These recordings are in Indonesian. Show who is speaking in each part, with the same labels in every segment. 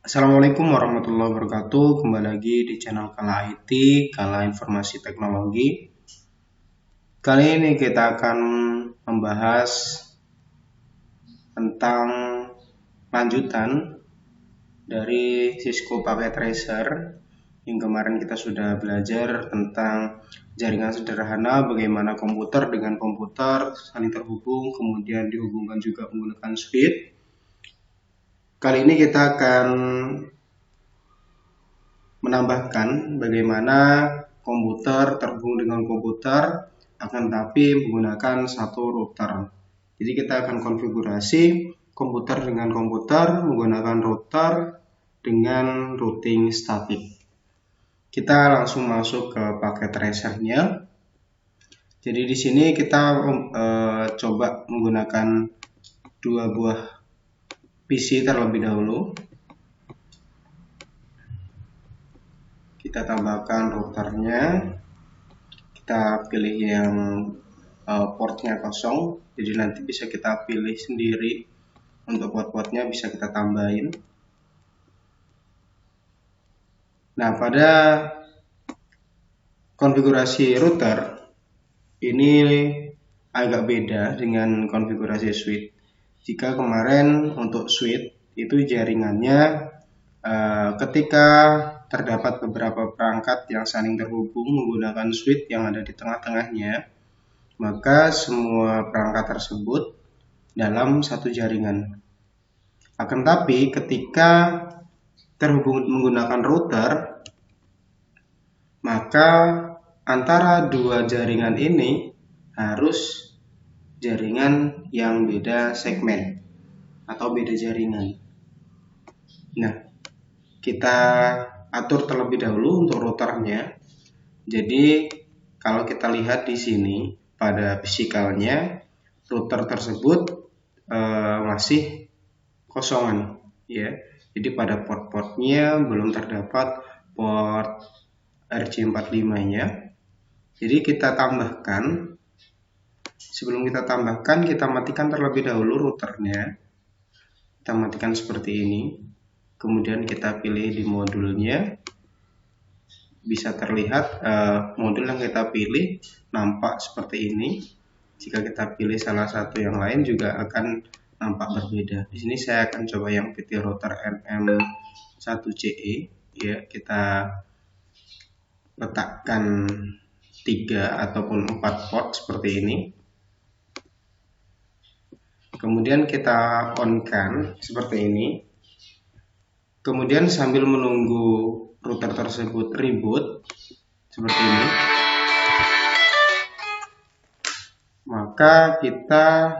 Speaker 1: Assalamualaikum warahmatullahi wabarakatuh. Kembali lagi di channel Kala IT, Kala Informasi Teknologi. Kali ini kita akan membahas tentang lanjutan dari Cisco Packet Tracer yang kemarin kita sudah belajar tentang jaringan sederhana, bagaimana komputer dengan komputer saling terhubung, kemudian dihubungkan juga menggunakan switch. Kali ini kita akan menambahkan bagaimana komputer terhubung dengan komputer akan tapi menggunakan satu router. Jadi kita akan konfigurasi komputer dengan komputer menggunakan router dengan routing statik. Kita langsung masuk ke paket tracernya. Jadi di sini kita coba menggunakan dua buah PC terlebih dahulu. Kita tambahkan routernya, kita pilih yang portnya kosong, jadi nanti bisa kita pilih sendiri untuk port-portnya, bisa kita tambahin. Nah, pada konfigurasi router ini agak beda dengan konfigurasi switch. Jika kemarin untuk switch itu jaringannya ketika terdapat beberapa perangkat yang saling terhubung menggunakan switch yang ada di tengah-tengahnya, maka semua perangkat tersebut dalam satu jaringan. Akan tapi ketika terhubung menggunakan router, maka antara dua jaringan ini harus jaringan yang beda segmen atau beda jaringan. Nah, kita atur terlebih dahulu untuk routernya. Jadi kalau kita lihat di sini pada fisikalnya, router tersebut masih kosongan, ya. Jadi pada port-portnya belum terdapat port RJ45-nya. Jadi kita tambahkan. Sebelum kita tambahkan, kita matikan terlebih dahulu routernya. Kita matikan seperti ini. Kemudian kita pilih di modulnya, bisa terlihat modul yang kita pilih nampak seperti ini. Jika kita pilih salah satu yang lain juga akan nampak berbeda. Di sini saya akan coba yang PT router NM1CE, ya. Kita letakkan 3 ataupun 4 port seperti ini. Kemudian kita on-kan seperti ini. Kemudian sambil menunggu router tersebut reboot seperti ini, maka kita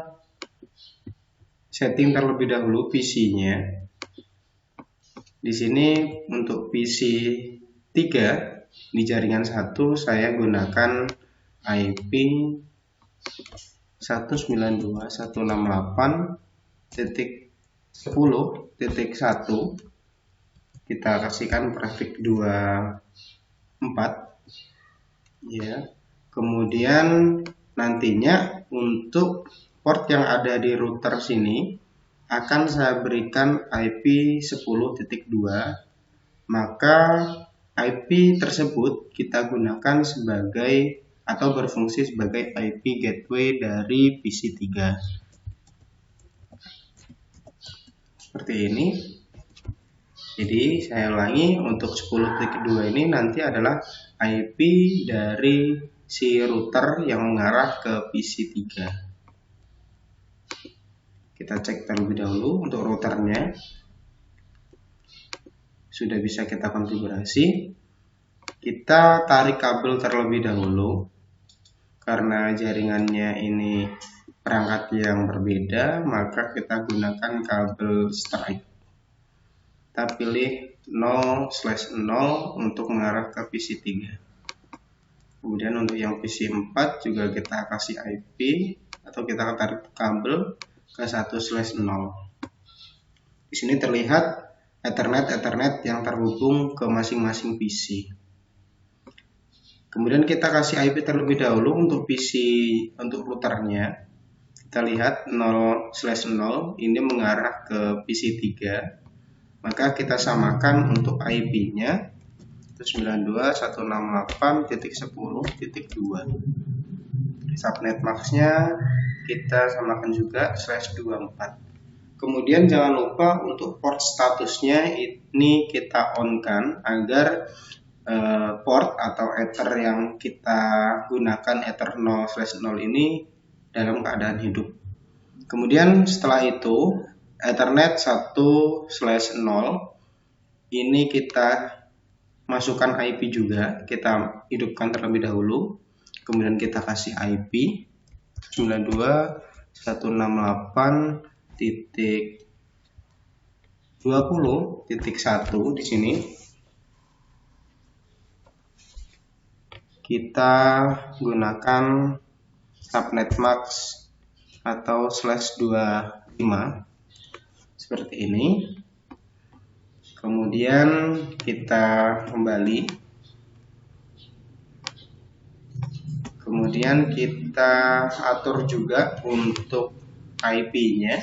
Speaker 1: setting terlebih dahulu PC-nya. Di sini untuk PC 3 di jaringan 1 saya gunakan IP 192.168.10.1. Kita kasihkan prefix 24, ya. Kemudian nantinya untuk port yang ada di router sini akan saya berikan IP 10.2, maka IP tersebut kita gunakan sebagai atau berfungsi sebagai IP gateway dari PC 3 seperti ini. Jadi saya ulangi, untuk 10.2 ini nanti adalah IP dari si router yang mengarah ke PC 3. Kita cek terlebih dahulu untuk routernya. Sudah bisa kita konfigurasi. Kita tarik kabel terlebih dahulu. Karena jaringannya ini perangkat yang berbeda, maka kita gunakan kabel strike. Kita pilih 0/0 untuk mengarah ke PC 3. Kemudian untuk yang PC 4 juga kita kasih IP atau kita tarik kabel ke 1/0. Di sini terlihat Ethernet yang terhubung ke masing-masing PC. Kemudian kita kasih IP terlebih dahulu untuk PC, untuk routernya. Kita lihat 0/0 ini mengarah ke PC 3. Maka kita samakan untuk IP-nya 192.168.10.2. Subnet max-nya kita samakan juga /24. Kemudian jangan lupa untuk port statusnya ini kita on-kan agar port atau ether yang kita gunakan ether 0/0 ini dalam keadaan hidup. Kemudian setelah itu Ethernet 1/0 ini kita masukkan IP juga, kita hidupkan terlebih dahulu, kemudian kita kasih IP 92.168.20.1 di sini. Kita gunakan subnet max atau /25 seperti ini. Kemudian kita kembali, kemudian kita atur juga untuk IP-nya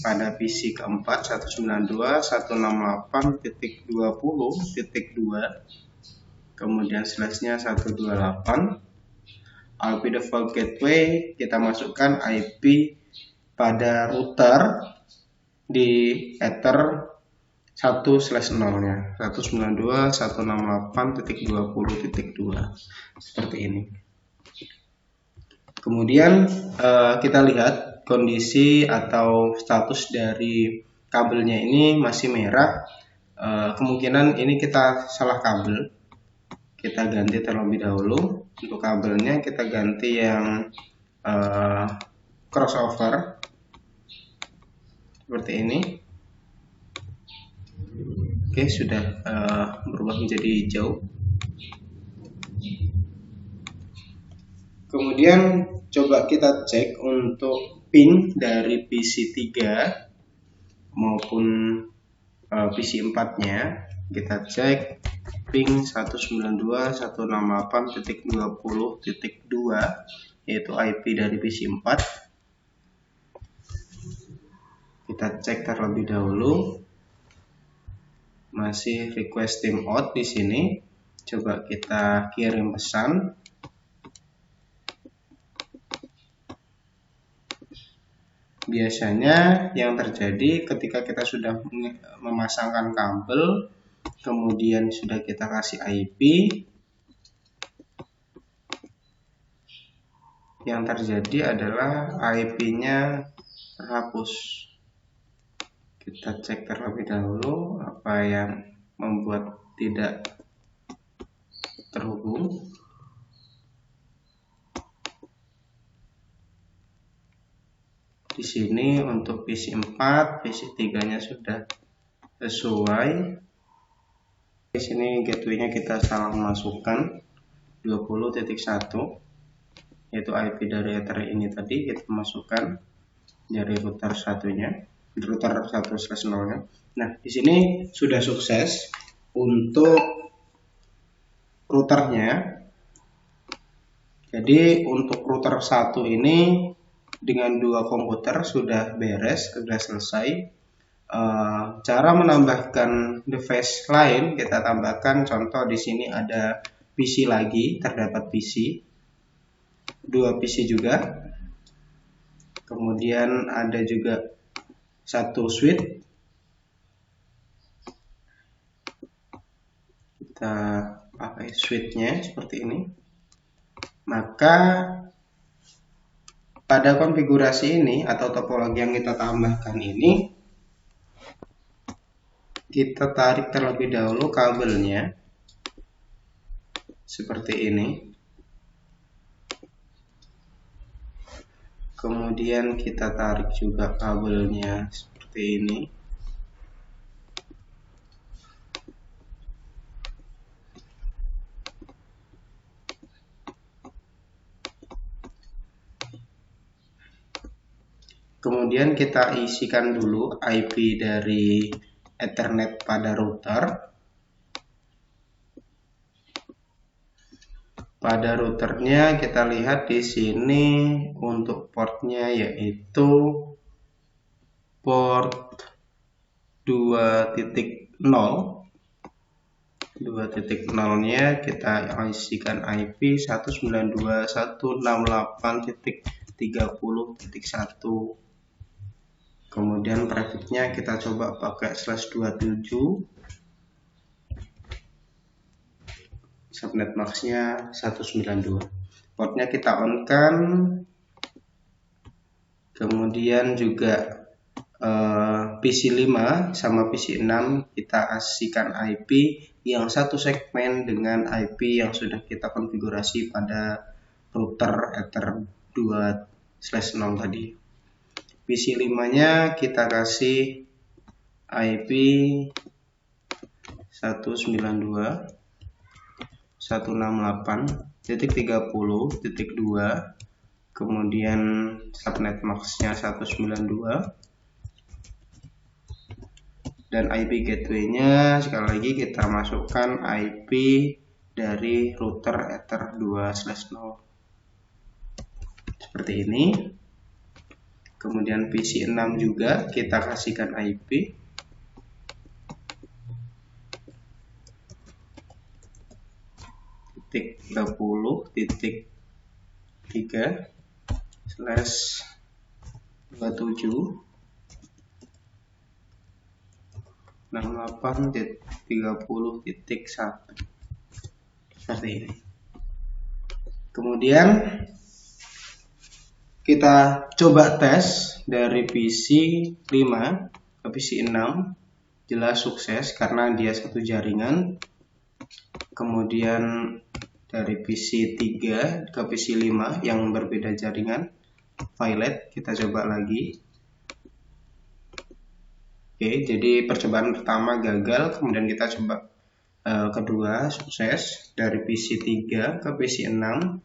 Speaker 1: pada PC keempat 192.168.20.2, kemudian slashnya 128. IP default gateway kita masukkan IP pada router di ether 1/0-nya 192.168.20.2 seperti ini. Kemudian kita lihat kondisi atau status dari kabelnya ini masih merah. Kemungkinan ini kita salah kabel. Kita ganti terlebih dahulu. Untuk kabelnya kita ganti yang crossover seperti ini. Oke, sudah berubah menjadi hijau. Kemudian coba kita cek untuk pin dari PC 3 maupun PC 4-nya. Kita cek ping 192.168.20.2 yaitu IP dari PC 4. Kita cek terlebih dahulu. Masih request timeout di sini. Coba kita kirim pesan. Biasanya yang terjadi ketika kita sudah memasangkan kabel, kemudian sudah kita kasih IP, yang terjadi adalah IP-nya terhapus. Kita cek terlebih dahulu apa yang membuat tidak terhubung. Di sini untuk PC 4, PC 3-nya sudah sesuai. Di sini gateway-nya kita salah masukkan 20.1, yaitu IP dari ether ini tadi kita masukkan dari router satunya, router 1/0-nya. Nah, di sini sudah sukses untuk routernya. Jadi untuk router 1 ini dengan 2 komputer sudah beres, sudah selesai. Cara menambahkan device lain kita tambahkan, contoh di sini ada PC lagi, terdapat PC, 2 PC juga. Kemudian ada juga 1 switch. Kita pakai switch-nya seperti ini. Maka pada konfigurasi ini atau topologi yang kita tambahkan ini, kita tarik terlebih dahulu kabelnya seperti ini. Kemudian kita tarik juga kabelnya seperti ini. Kemudian kita isikan dulu IP dari Ethernet pada router. Pada routernya kita lihat di sini untuk portnya yaitu port 2.0nya kita isikan IP 192.168.30.1. kemudian prefixnya kita coba pakai /27, subnet maxnya 192, portnya kita on kan, kemudian juga PC5 sama PC6 kita kasihkan IP yang satu segmen dengan IP yang sudah kita konfigurasi pada router Ether 2/0 tadi. PC5 nya kita kasih IP 192.168.30.2, kemudian subnet maxnya 192, dan IP gateway-nya sekali lagi kita masukkan IP dari router Ether 2/0 seperti ini. Kemudian PC6 juga kita kasihkan IP 30.3/68.30.1 seperti ini. Kemudian kita coba tes dari PC5 ke PC6, jelas sukses karena dia satu jaringan. Kemudian dari PC3 ke PC5 yang berbeda jaringan, violet, kita coba lagi. Oke, jadi percobaan pertama gagal, kemudian kita coba kedua sukses. Dari PC3 ke PC6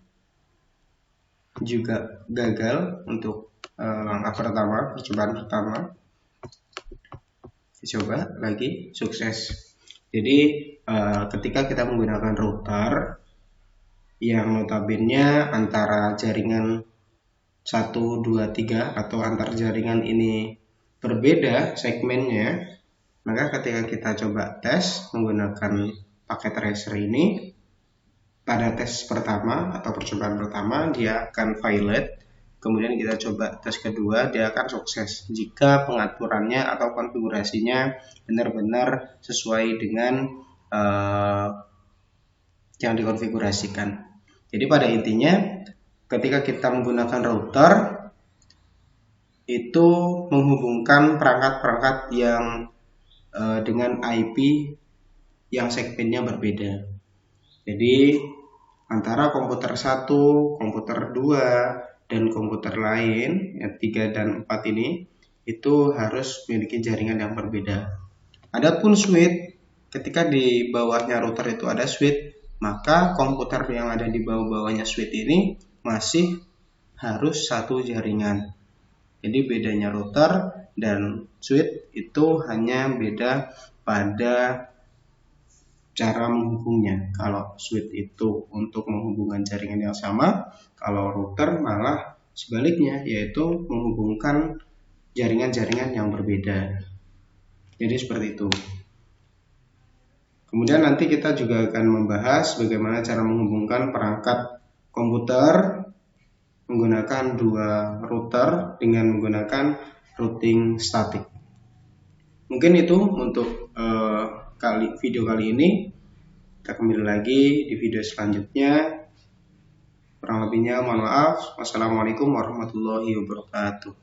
Speaker 1: juga gagal untuk langkah pertama, percobaan pertama. Coba lagi, sukses. Jadi ketika kita menggunakan router yang notabene antara jaringan 1, 2, 3 atau antar jaringan ini berbeda segmennya, maka ketika kita coba tes menggunakan paket tracer ini, pada tes pertama atau percobaan pertama dia akan violet, kemudian kita coba tes kedua dia akan sukses jika pengaturannya atau konfigurasinya benar-benar sesuai dengan yang dikonfigurasikan. Jadi pada intinya ketika kita menggunakan router itu menghubungkan perangkat-perangkat yang dengan IP yang segmennya berbeda. Jadi antara komputer 1, komputer 2, dan komputer lain, yang 3 dan 4 ini, itu harus memiliki jaringan yang berbeda. Adapun switch, ketika di bawahnya router itu ada switch, maka komputer yang ada di bawah-bawahnya switch ini masih harus satu jaringan. Jadi bedanya router dan switch itu hanya beda pada cara menghubungnya. Kalau switch itu untuk menghubungkan jaringan yang sama, kalau router malah sebaliknya, yaitu menghubungkan jaringan-jaringan yang berbeda. Jadi seperti itu. Kemudian nanti kita juga akan membahas bagaimana cara menghubungkan perangkat komputer menggunakan dua router dengan menggunakan routing statik. Mungkin itu untuk video kali ini. Kita kembali lagi di video selanjutnya. Kurang lebihnya mohon maaf. Wassalamualaikum warahmatullahi wabarakatuh.